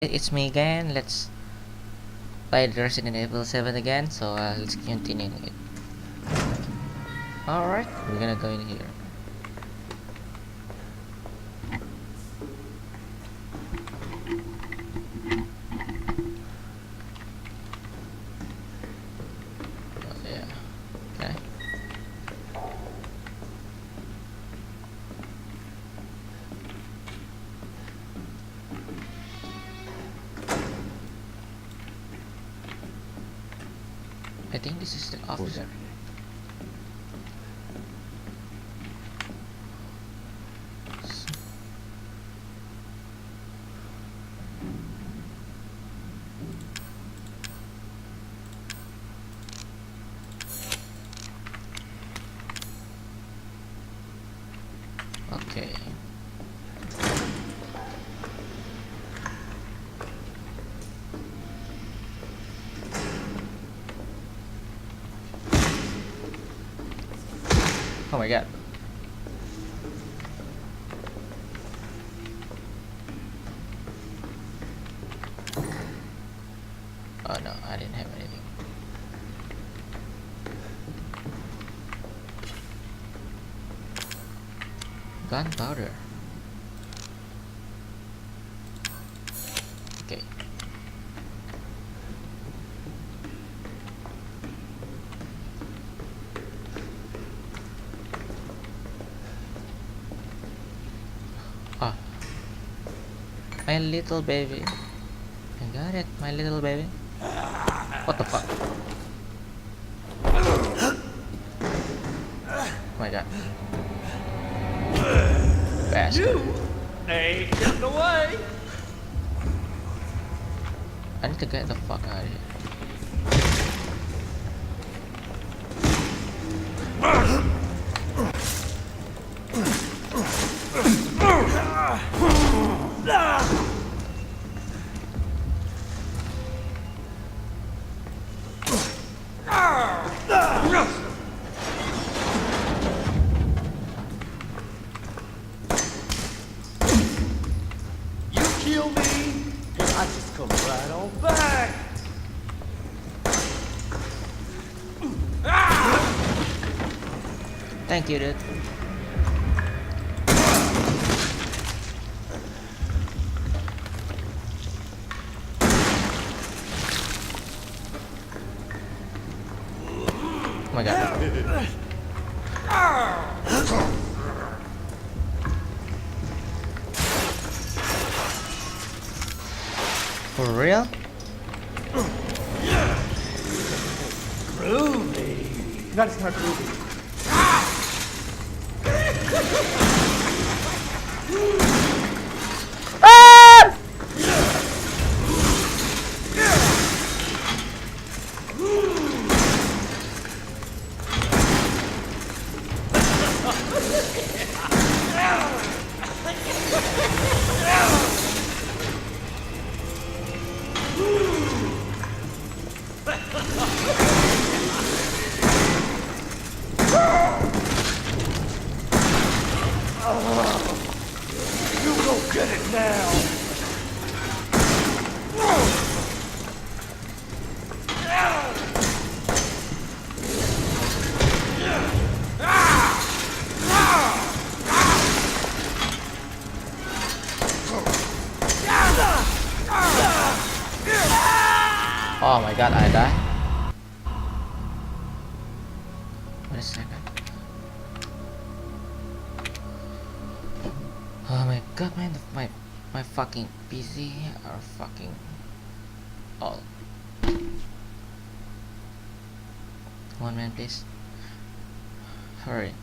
It's me again. Let's play the Resident Evil 7 again. So let's continue it. Alright, we're gonna go in here. Oh, yeah. Okay. I think this is the officer. Okay. Oh my god. Oh no, I didn't have anything. Gunpowder. Okay. Ah, my little baby. I got it, my little baby. What the fuck? Oh my god. Bastard. Ain't getting away. I need to get the fuck out of here. You kill me, and I just come right on back. Thank you, dude. Oh my god. For real? Groovy. Not as not groovy. You go get it now. Oh my god, I die. Wait a second. Oh my god, man, my fucking PC are fucking all. One man, please. Hurry.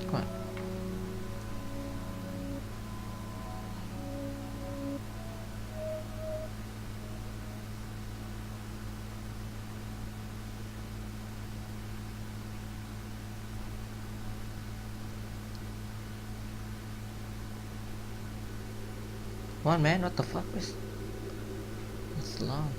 Come on. Come on, man. What the fuck is? It's long.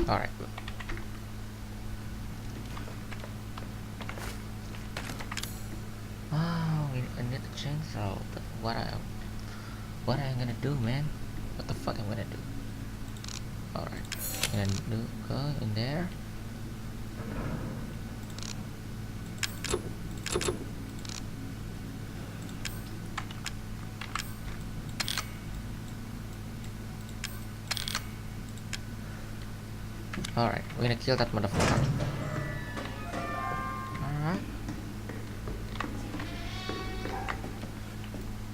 All right. Oh, I need a chainsaw. But what am gonna do, man? What the fuck I'm gonna do? All right. Gonna go in there. Alright, we're gonna kill that motherfucker. Alright.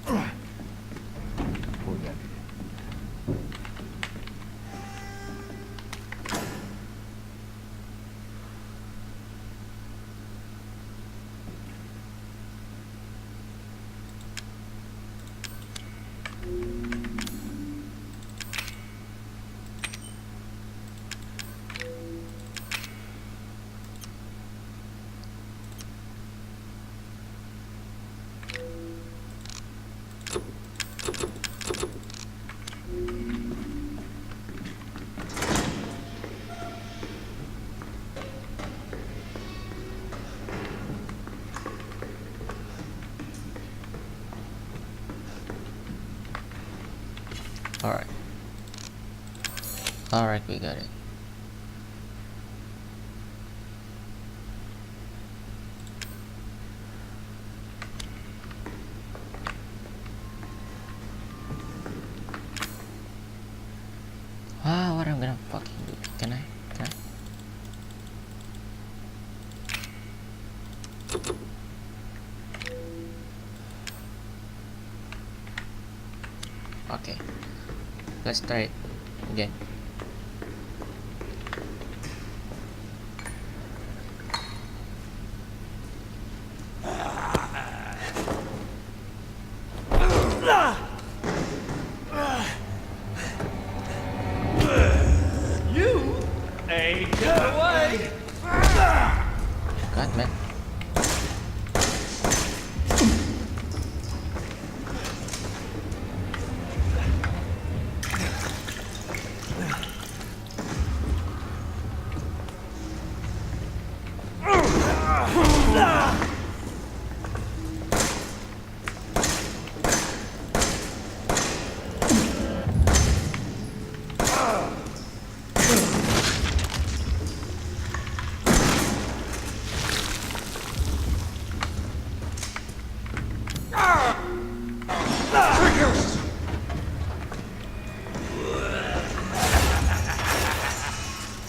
Oh, yeah. Alright. Alright, we got it. Wow, what I'm gonna fucking do? Can I? Okay. Let's try it again. You ain't get away. God, man.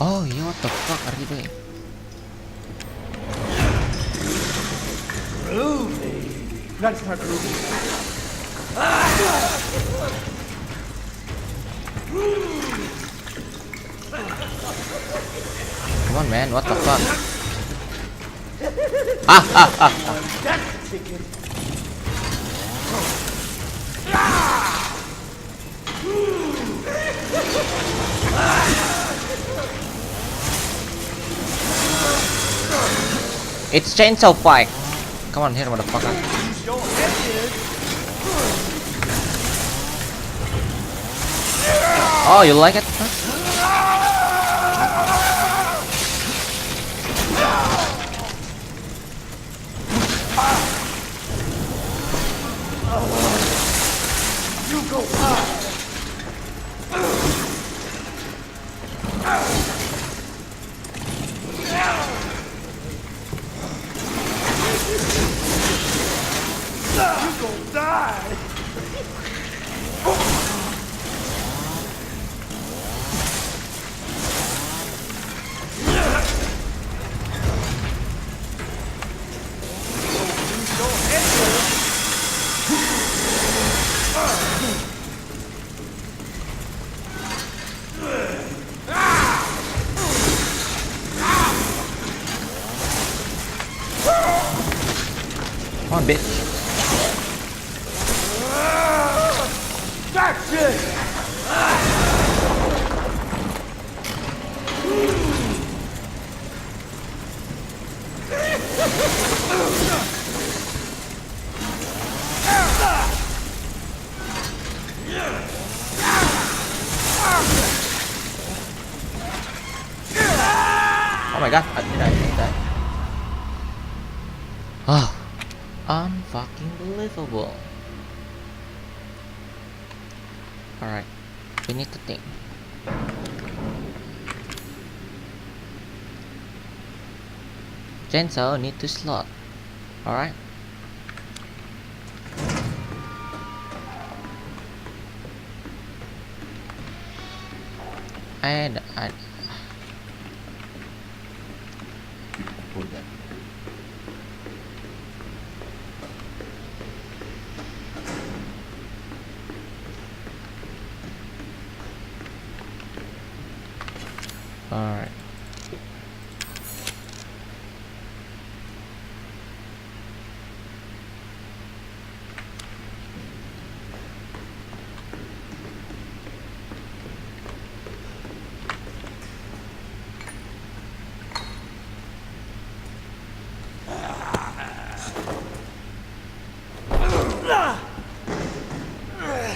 Oh, you what the fuck are you doing? Groovy. Gotta start groovy. Come on, man. What the fuck? Ah! That's the ticket. It's chainsaw fight. Come on, here, motherfucker. Use your head. Oh, you like it? Huh? You go high. You gon' die. Use your head. bitch. That's it! Oh my god, did I think that? Oh, unfucking believable. Alright, we need to think. Chainsaw need to slot. Alright. And I pull that. Alright.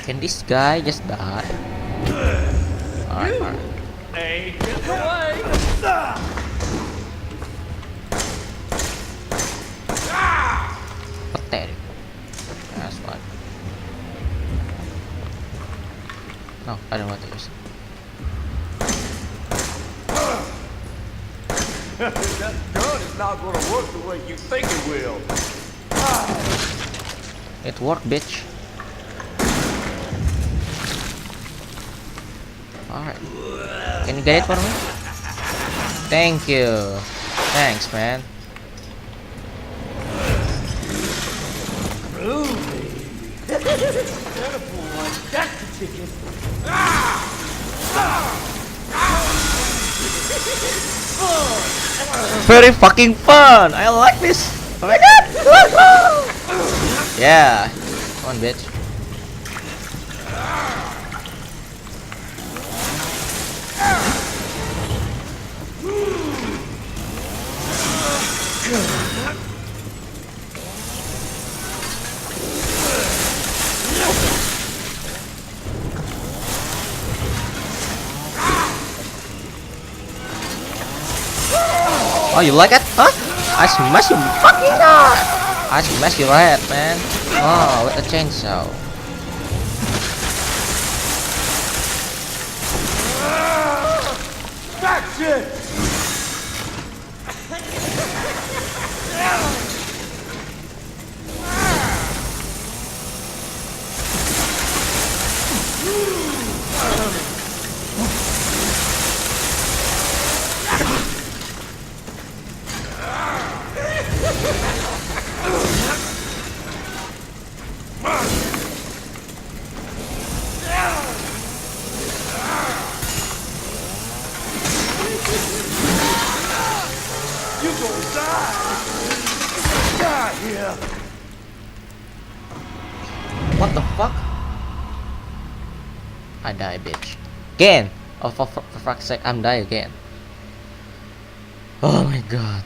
Can this guy just die? Alright, alright. Ain't in the way. Pathetic. That's what. No, I don't want to use it. That gun is not gonna work the way you think it will. It worked, bitch. Alright. Can you get it for me? Thank you. Thanks, man. That's the chicken. Very fucking fun. I like this. Oh my god. Yeah. Come on, bitch. Oh, you like it? Huh? I smash you fucking head! I smash your head, man. Oh, with a chainsaw. That's it. You gonna die. Die here. What the fuck? I die, bitch. Again! Oh, for fuck's sake, I'm die again. Oh my god.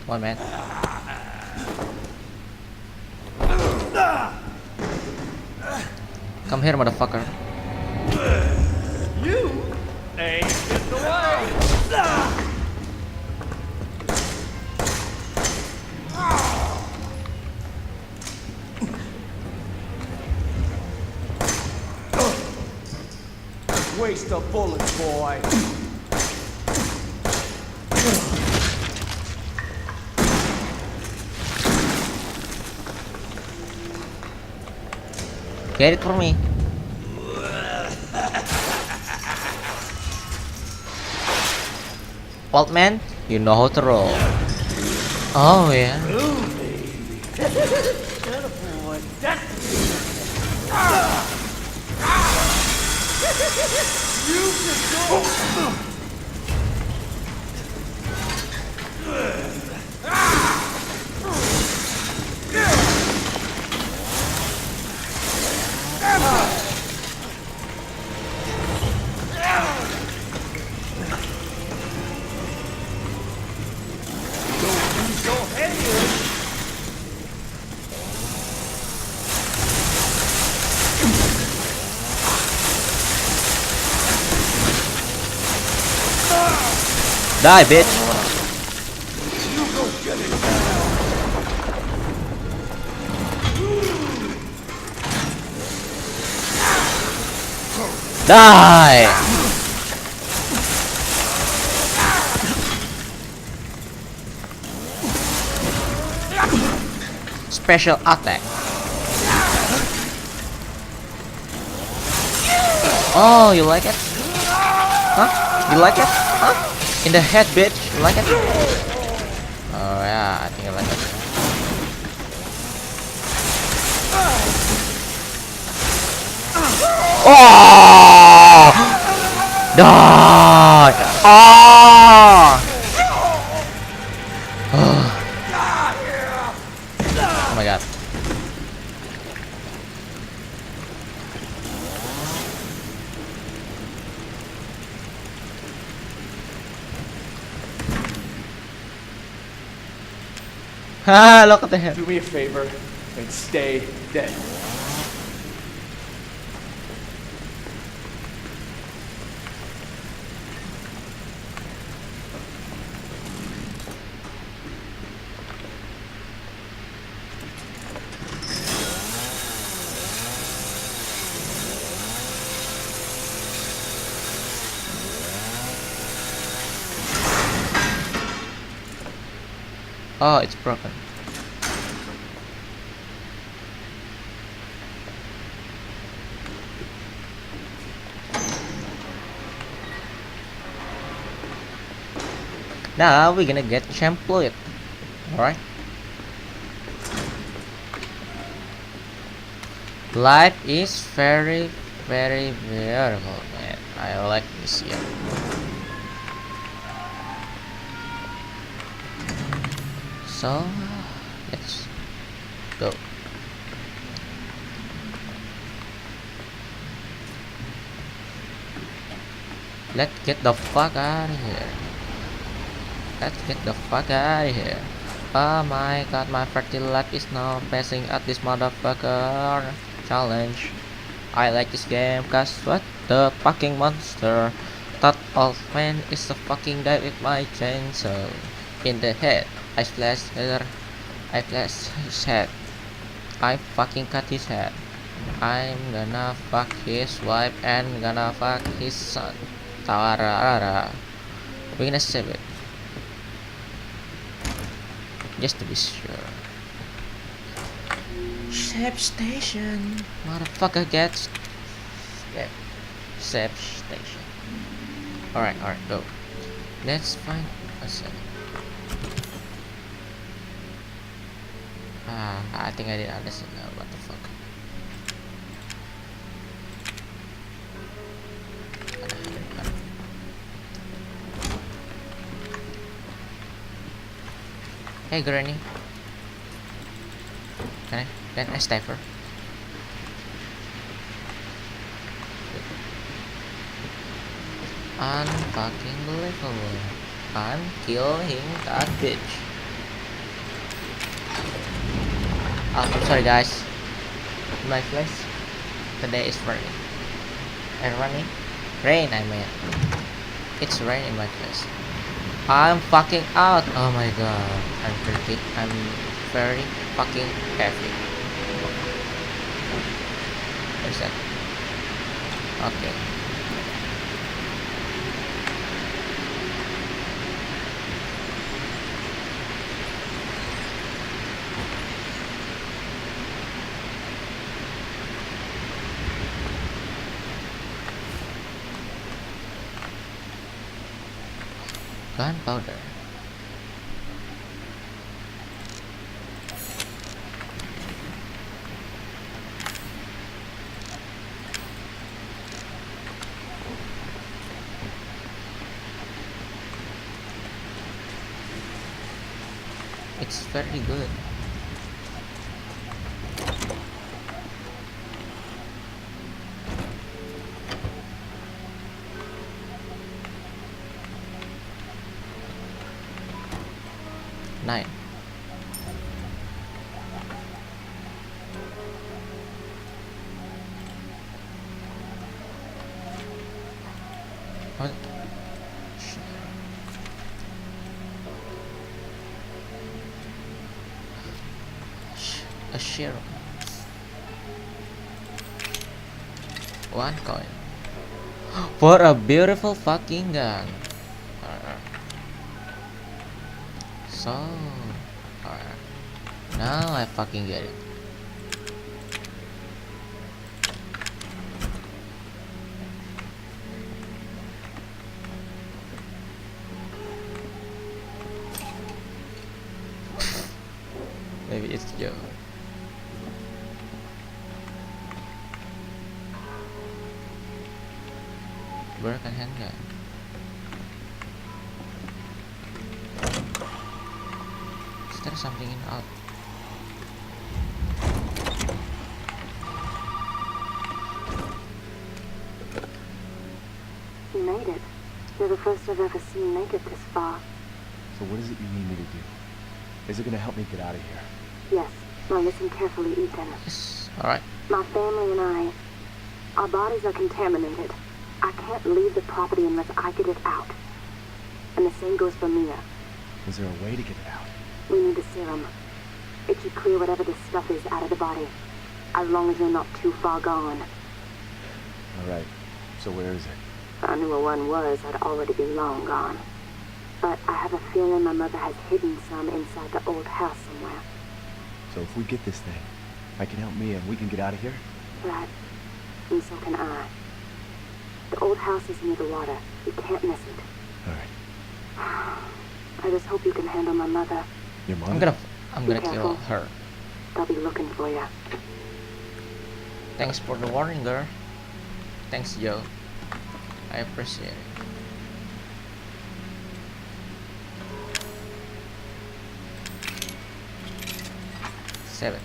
Come on, man. Come here, motherfucker. You ain't in the way. waste of bullets, boy. Get it for me. Old man, you know how to roll. Oh yeah. Boy, that's you just go. Die, bitch. Die. Special attack. Oh, you like it? Huh? You like it? Huh? In the head, bitch. You like it? Oh yeah, I think I like it. Oh! Die! Oh! Oh my god. Ah, look at the head. Do me a favor and stay dead. Oh, it's broken. Now we're gonna get champloid. Alright. Life is very, very beautiful, man. I like this here. So, let's go. Let's get the fuck out of here. Let's get the fuck out of here. Oh my god, my fertile life is now passing at this motherfucker challenge. I like this game cause what the fucking monster. That old man is a fucking die with my chainsaw in the head. I slashed her. I slashed his head. I fucking cut his head. I'm gonna fuck his wife and gonna fuck his son. Tawarara. We're gonna save it. Just to be sure. Save station. Motherfucker gets. Yeah. Save station. Alright, go. Let's find a save. I think I didn't understand now. What the fuck? Hey, Granny. Can I snipe her? Unfucking believable. I'm killing that bitch. Oh, I'm sorry guys. My place today is raining. And running? Rain, I mean. It's rain in my place. I'm fucking out. Oh my god. I'm very fucking heavy. Where's that? Okay. Gunpowder. It's very good. Nine. What? A share. One coin. For a beautiful fucking gun. So, alright. Now I fucking get it. Maybe it's Joe. Broken handgun. Is there something in out? You made it. You're the first I've ever seen make it this far. So what is it you need me to do? Is it gonna help me get out of here? Yes. Now listen carefully, Ethan. Yes. Alright. My family and I, our bodies are contaminated. I can't leave the property unless I get it out. And the same goes for Mia. Is there a way to get it out? We need the serum. It should clear whatever this stuff is out of the body. As long as you're not too far gone. Alright, so where is it? If I knew where one was, I'd already be long gone. But I have a feeling my mother has hidden some inside the old house somewhere. So if we get this thing, I can help Mia and we can get out of here? Right. And so can I. The old house is near the water. You can't miss it. Alright. I just hope you can handle my mother. Your mother? I'm gonna Be kill careful. her. They'll be looking for you. Thanks for the warning, girl. Thanks, Joe. I appreciate it. Seven.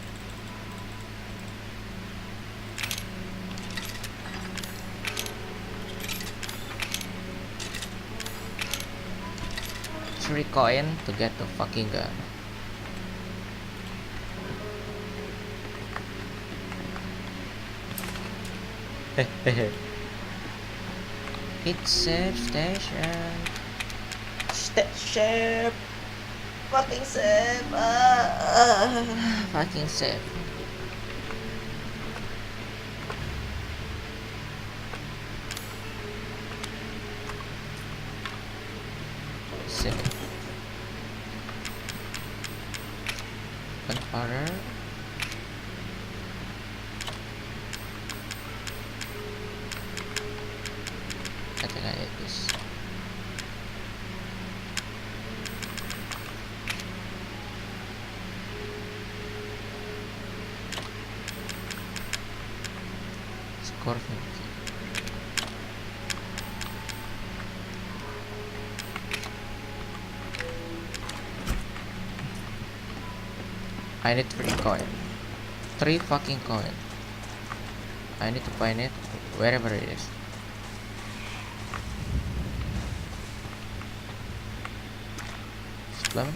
Three coin to get the fucking gun. It's safe station. Safe. Fucking safe. Fucking safe. Seven. Gunpowder. I think I need this. Scorpion key. I need 3 coin. 3 fucking coin. I need to find it wherever it is. Lemon.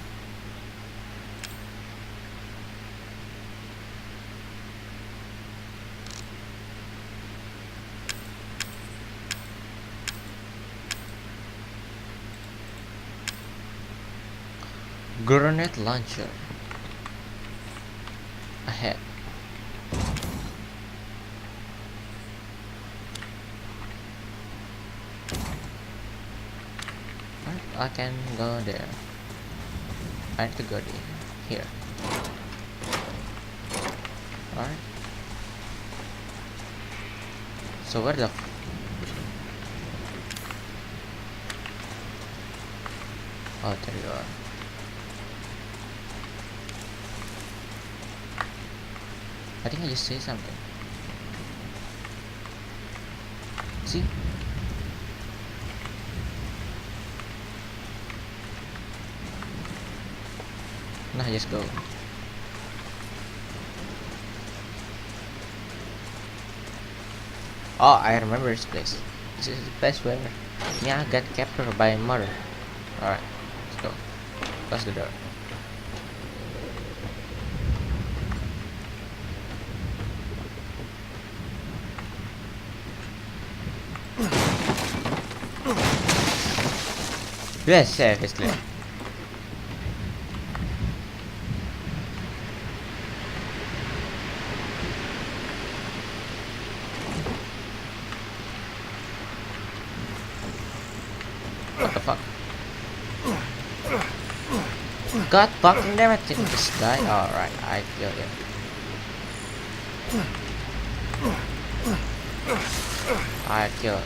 Grenade launcher. Ahead. I can go there. I need to go here. Alright. So where the Oh, there you are. I think I just say something. See? Nah, just go. Oh, I remember this place. This is the place where Mia got captured by mother. Alright, let's go. Close the door. Yes, safe is clear. What the fuck? God fucking damn it! Did this guy? Alright, I kill him. I kill him.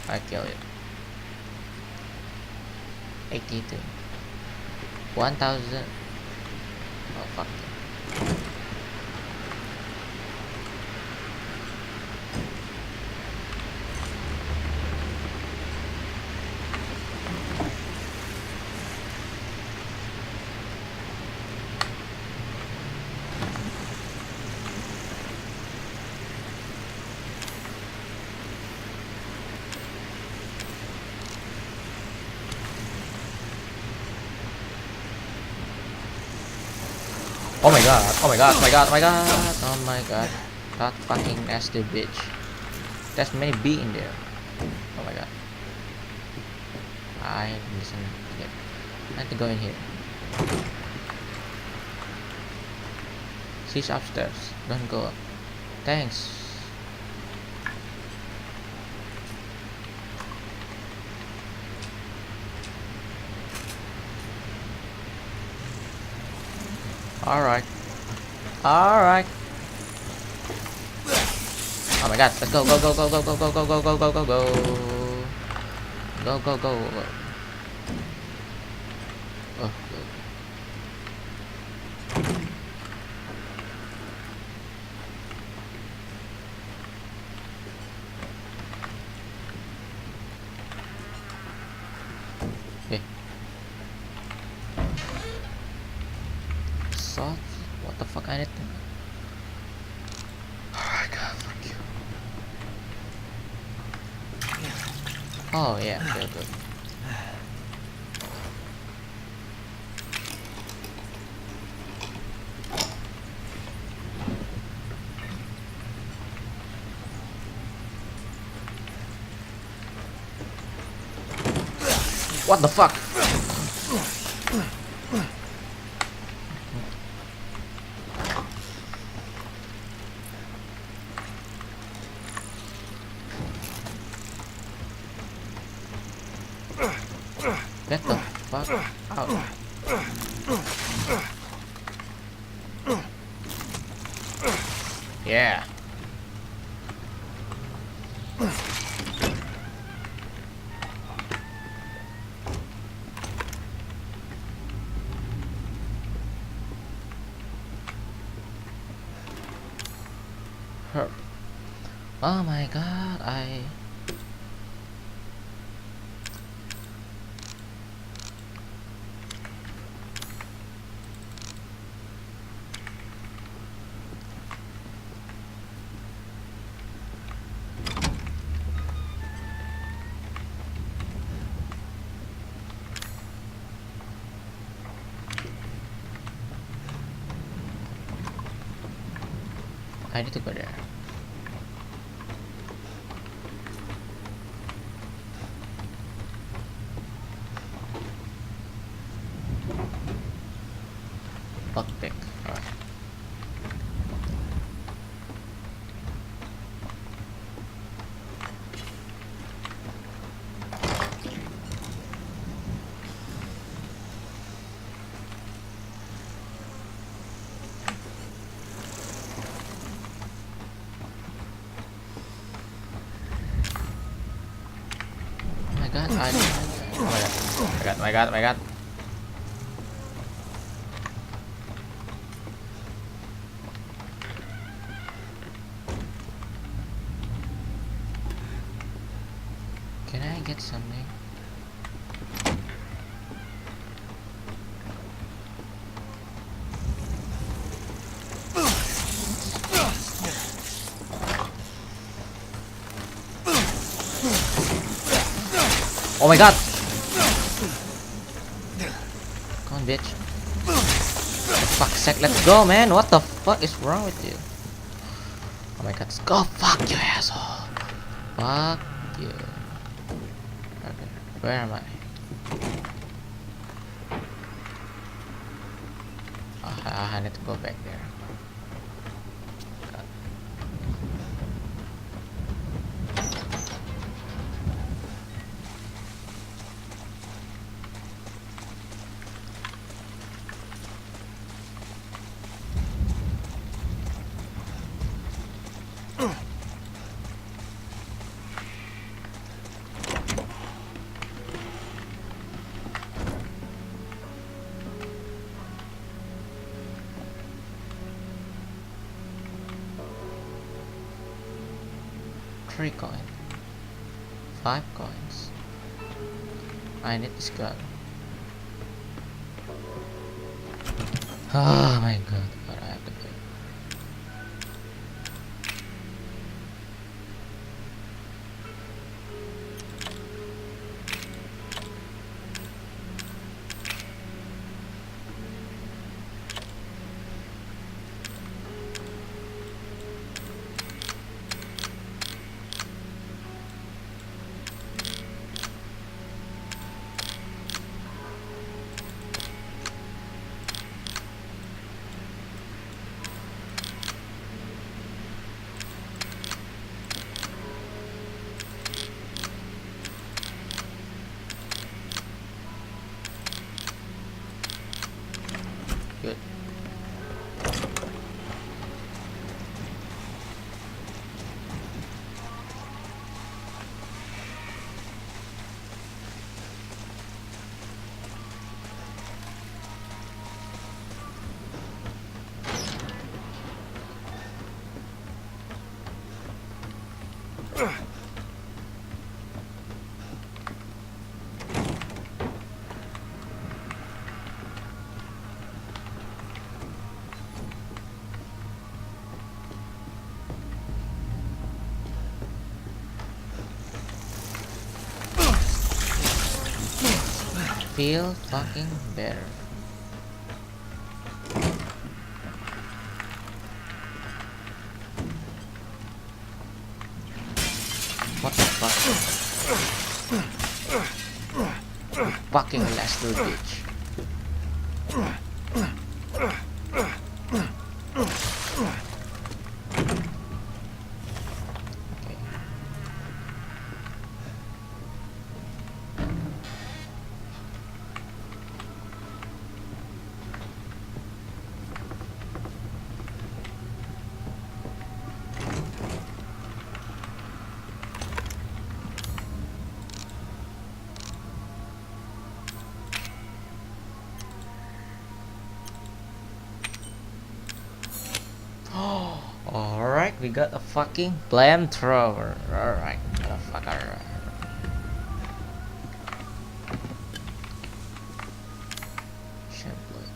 I kill it. 82. 1000. Oh fuck. Oh my god, oh my god, oh my god, oh my god, oh my god. That fucking nasty bitch. There's many B in there. Oh my god. I listen here. I have to go in here. She's upstairs. Don't go up. Thanks. Alright. Alright. Oh my god, let's go, go, go, go, go, go, go, go, go, go, go, go, go. Go, go, go. Oh, go. Okay. Salt? What the fuck I need to... Oh my god, fuck you. Oh yeah, good, good. What the fuck? Get the fuck out. Yeah. Her. Oh my god, I need to go there. Lockpick. Alright. god, oh my god. Can I get something? Oh my god! Come on, bitch. For fuck's sake, let's go, man! What the fuck is wrong with you? Oh my god, go fuck you, asshole! Fuck you. Okay, where am I? Oh, I need to go back there. God. Three coins. 5 coins. I need this gun. Oh my god, what I have to do. Good. Feel fucking better. What the fuck? Fucking last little bitch. Alright, we got a fucking flamethrower. Alright, motherfucker. Shed blood.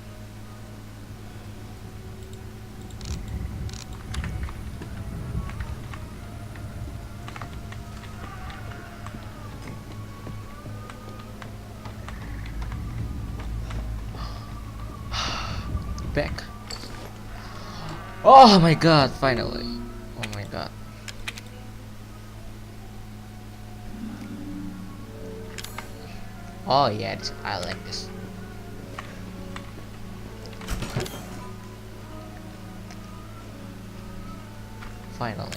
Back. Oh my god, finally. Oh my god. Oh yeah, I like this. Finally.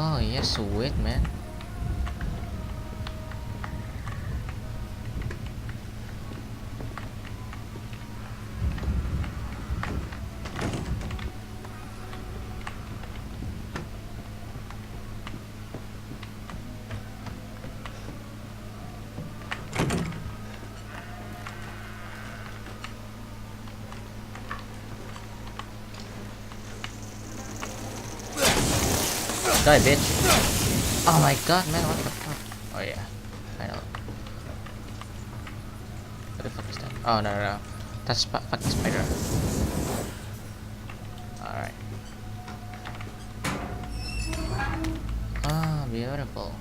Oh yeah, sweet man. Die, bitch. Oh my god, man, what the fuck? Oh yeah, I know. What the fuck is that? Oh no, no, no. That's fucking spider. Alright. Ah, beautiful.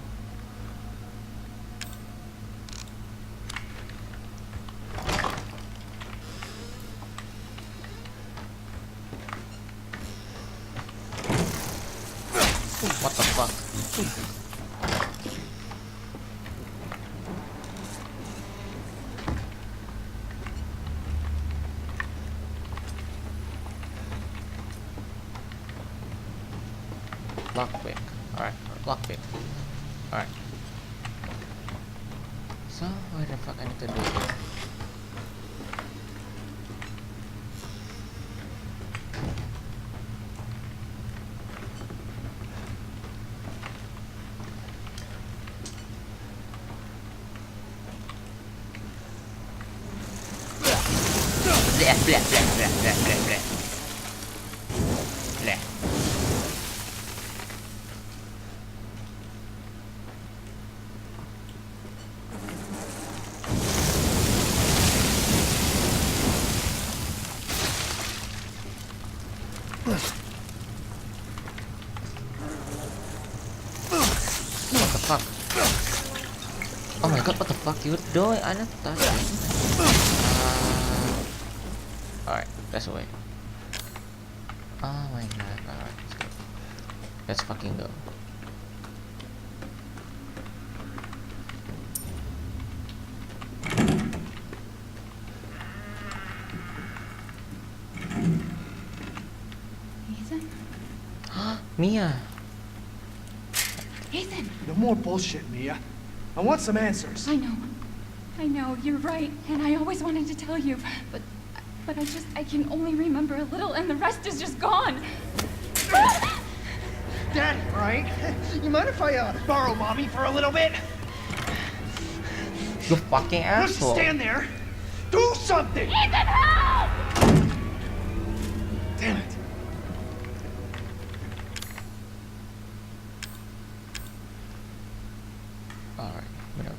What the fuck? Lockpick. Alright, lockpick. Alright. So, where the fuck I need to do this? Bleh, bleh, bleh, bleh, bleh, bleh, bleh. Bleh. What the fuck? Oh my god, what the fuck you doing? I not touching. Alright, that's away. Oh my god, alright, let's go. Let's fucking go. Ethan? Mia! Ethan! No more bullshit, Mia. I want some answers. I know, you're right, and I always wanted to tell you, but I can only remember a little, and the rest is just gone. Daddy, right? You mind if I borrow mommy for a little bit? You fucking Don't just asshole! stand there. Do something! Ethan, help! Damn it. Alright, whatever.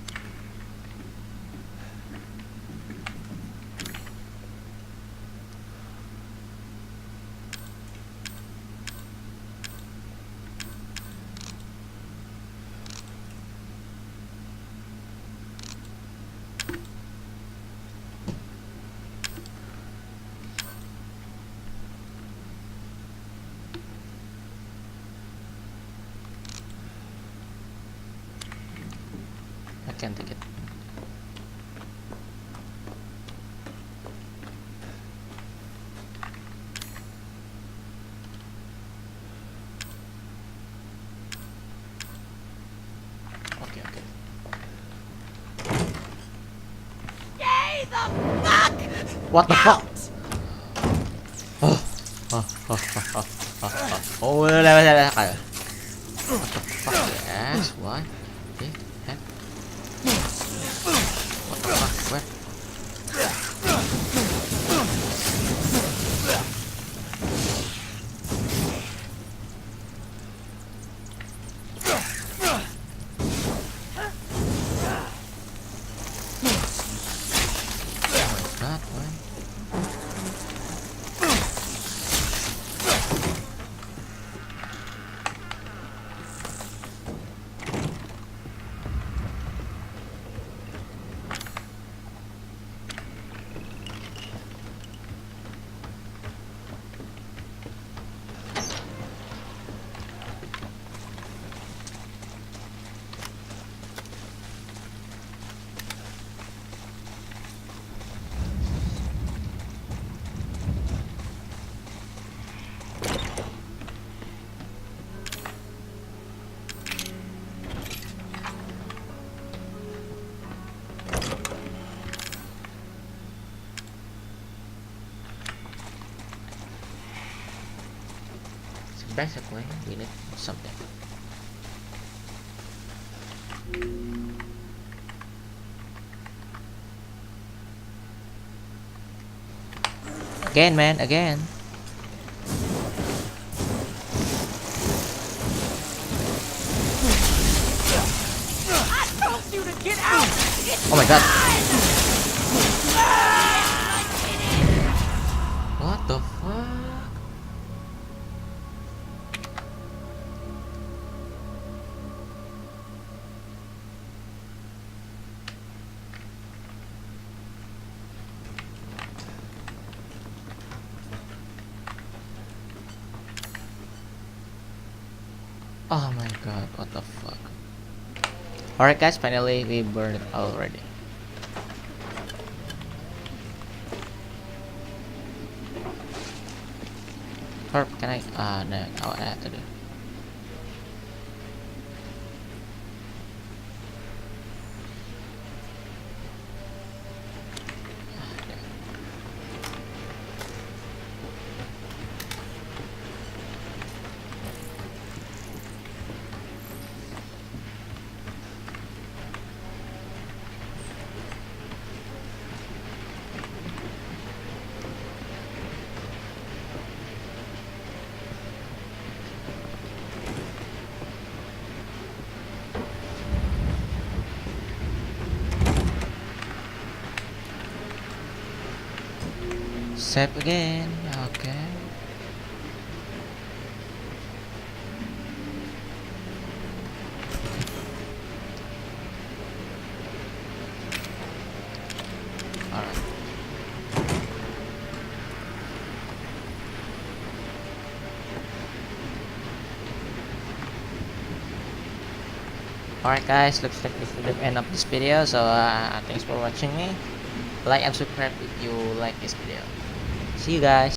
I can't take it. Okay, okay. What the fuck? Oh, what the fuck, yes? What? The heck? What the fuck? Where? Oh my god, man. basically we need something. Again, man, again. Oh my god. What the fuck? Oh my god, what the fuck? Alright guys, finally we burned it already. Herb, can I? No, I have to do. Save again. Okay. Alright. Alright guys, looks like this is the end of this video. So thanks for watching me. Like and subscribe if you like this video. See you guys.